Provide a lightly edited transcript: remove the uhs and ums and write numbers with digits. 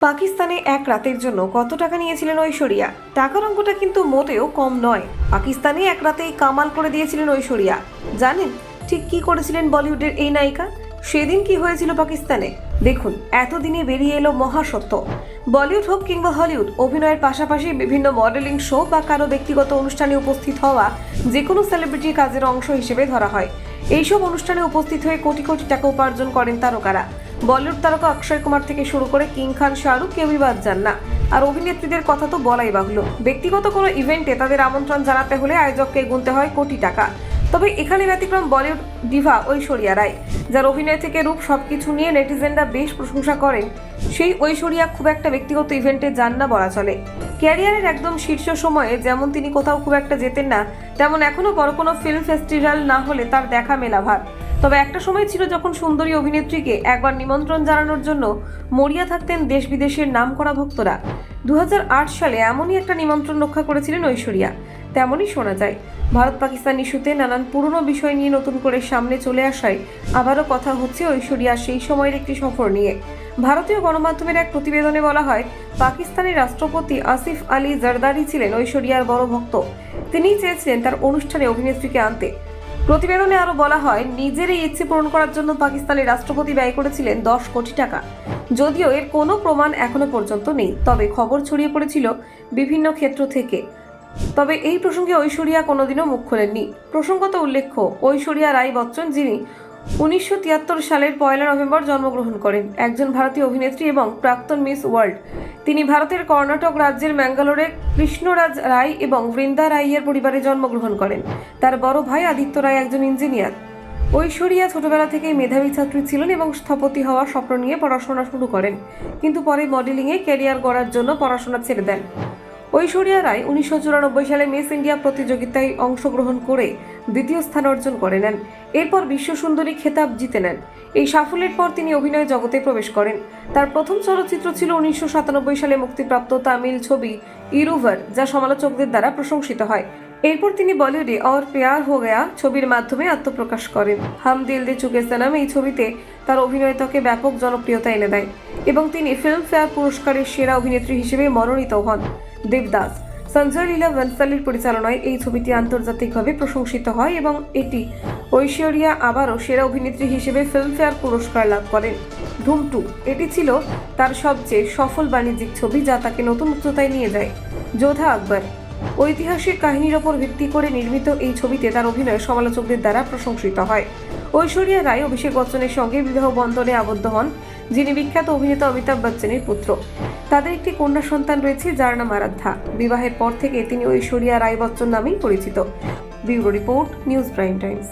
পাকিস্তানে এক রাতের জন্য কত টাকা নিয়েছিলেন ঐশ্বরিয়া? টাকার অঙ্কটা কিন্তু মোটেও কম নয়। পাকিস্তানে এক রাতেই কামাল করে দিয়েছিলেন ঐশ্বরিয়া। জানেন ঠিক কি করেছিলেন বলিউডের এই নায়িকা? সেদিন কি হয়েছিল পাকিস্তানে দেখুন। এতদিনে বেরিয়ে এলো মহাসত্য। বলিউড হোক কিংবা হলিউড, অভিনয়ের পাশাপাশি বিভিন্ন মডেলিং শো বা কারো ব্যক্তিগত অনুষ্ঠানে উপস্থিত হওয়া যে কোনো সেলিব্রিটির কাজের অংশ হিসেবে ধরা হয়। এইসব অনুষ্ঠানে উপস্থিত হয়ে কোটি কোটি টাকা উপার্জন করেন তারকারা। বলিউড তারকা অক্ষয় কুমার থেকে শুরু করে কিং খান, শাহরুখ কেউই বাদ যান না। আর অভিনেত্রীদের কথা তো বলাই বাহুল্য। ব্যক্তিগত কোনো ইভেন্টে তাদের আমন্ত্রণ জানাতে হলে আয়োজককে গুনতে হয় কোটি টাকা। তবে এখানে ব্যতিক্রম বলিউড ডিভা ঐশ্বরিয়া রায়, যার অভিনয় থেকে রূপ সবকিছু নিয়ে নেটিজেনরা বেশ প্রশংসা করেন। সেই ঐশ্বরিয়া খুব একটা ব্যক্তিগত ইভেন্টে যান না বলা চলে। ক্যারিয়ারের একদম শীর্ষ সময়ে যেমন তিনি কোথাও খুব একটা যেতেন না, তেমন এখনো বড় কোনো ফিল্ম ফেস্টিভ্যাল না হলে তার দেখা মেলা ভার। তবে একটা সময় ছিল যখন সুন্দরী অভিনেত্রীকে একবার নিমন্ত্রণ জানানোর জন্য মরিয়া থাকতেন দেশ বিদেশের নামকরা ভক্তরা। 2008 সালে এমনই একটা নিমন্ত্রণ রক্ষা করেছিলেন ঐশ্বরিয়া। তেমনই শোনা যায়। ভারত পাকিস্তান ইস্যুতে নানান পুরনো বিষয় নিয়ে নতুন করে সামনে চলে আসায় আবারও কথা হচ্ছে ঐশ্বরিয়া সেই সময়ের একটি সফর নিয়ে। ভারতীয় গণমাধ্যমের এক প্রতিবেদনে বলা হয়, পাকিস্তানের রাষ্ট্রপতি আসিফ আলী জারদারি ছিলেন ঐশ্বরিয়ার বড় ভক্ত। তিনিই চেয়েছিলেন তার অনুষ্ঠানে অভিনেত্রীকে আনতে। প্রতিবেদনে আরো বলা হয়, নিজের এই ইচ্ছে পূরণ করার জন্য পাকিস্তানের রাষ্ট্রপতি ব্যয় করেছিলেন 10 কোটি টাকা। যদিও এর কোনো প্রমাণ এখনো পর্যন্ত নেই, তবে খবর ছড়িয়ে পড়েছিল বিভিন্ন ক্ষেত্র থেকে। তবে এই প্রসঙ্গে ঐশ্বরিয়া কোনোদিনও মুখ খোলেননি। প্রসঙ্গত উল্লেখ্য, ঐশ্বরিয়া রায় বচ্চন, যিনি 1973 সালের 1 নভেম্বর জন্মগ্রহণ করেন, একজন ভারতীয় অভিনেত্রী এবং প্রাক্তন মিস ওয়ার্ল্ড। তিনি ভারতের কর্ণাটক রাজ্যের ম্যাঙ্গালোরে কৃষ্ণরাজ রায় এবং বৃন্দা রাইয়ের পরিবারে জন্মগ্রহণ করেন। তার বড় ভাই আদিত্য রায় একজন ইঞ্জিনিয়ার। ঐশ্বরিয়া ছোটবেলা থেকেই মেধাবী ছাত্রী ছিলেন এবং স্থপতি হওয়ার স্বপ্ন নিয়ে পড়াশোনা শুরু করেন, কিন্তু পরে মডেলিংয়ে ক্যারিয়ার গড়ার জন্য পড়াশোনা ছেড়ে দেন। ঐশ্বরিয়া রায় 1994 সালে মিস ইন্ডিয়া প্রতিযোগিতায় অংশগ্রহণ করে দ্বিতীয় স্থান অর্জন করে নেন। এরপর বিশ্ব সুন্দরী খেতাব জিতে নেন। এই সাফল্যের পর তিনি অভিনয় জগতে প্রবেশ করেন। তার প্রথম চলচ্চিত্র ছিল 1997 সালে মুক্তিপ্রাপ্ত তামিল ছবি ইরুভার, যা সমালোচকদের দ্বারা প্রশংসিত হয়। এরপর তিনি বলিউডে और प्यार हो गया ছবির মাধ্যমে আত্মপ্রকাশ করেন। হাম দিল দে চুকে সনম এই ছবিতে তার অভিনয় তাকে ব্যাপক জনপ্রিয়তা এনে দেয় এবং তিনি ফিল্মফেয়ার পুরস্কারের সেরা অভিনেত্রী হিসেবে মনোনীত হন। দেবদাস সঞ্জয় লীলা বনসালির পরিচালনায় এই ছবিটি আন্তর্জাতিকভাবে প্রশংসিত হয় এবং এটি ঐশ্বরিয়া আবারও সেরা অভিনেত্রী হিসেবে ফিল্মফেয়ার পুরস্কার লাভ করেন। ধুম 2 এটি ছিল তার সবচেয়ে সফল বাণিজ্যিক ছবি, যা তাকে নতুন উচ্চতায় নিয়ে যায়। যোধা আকবর ঐতিহাসিক কাহিনীর ওপর ভিত্তি করে নির্মিত এই ছবিতে তার অভিনয় সমালোচকদের দ্বারা প্রশংসিত হয়। ঐশ্বরিয়া রায় অভিষেক বচ্চনের সঙ্গে বিবাহ বন্ধনে আবদ্ধ হন, যিনি বিখ্যাত অভিনেতা অমিতাভ বচ্চনের পুত্র। তাদের একটি কন্যা সন্তান রয়েছে, যার নাম আরাধ্যা। বিবাহের পর থেকে তিনি ঐশ্বরিয়া রায় বচ্চন নামেই পরিচিত। Bureau report, news prime Times.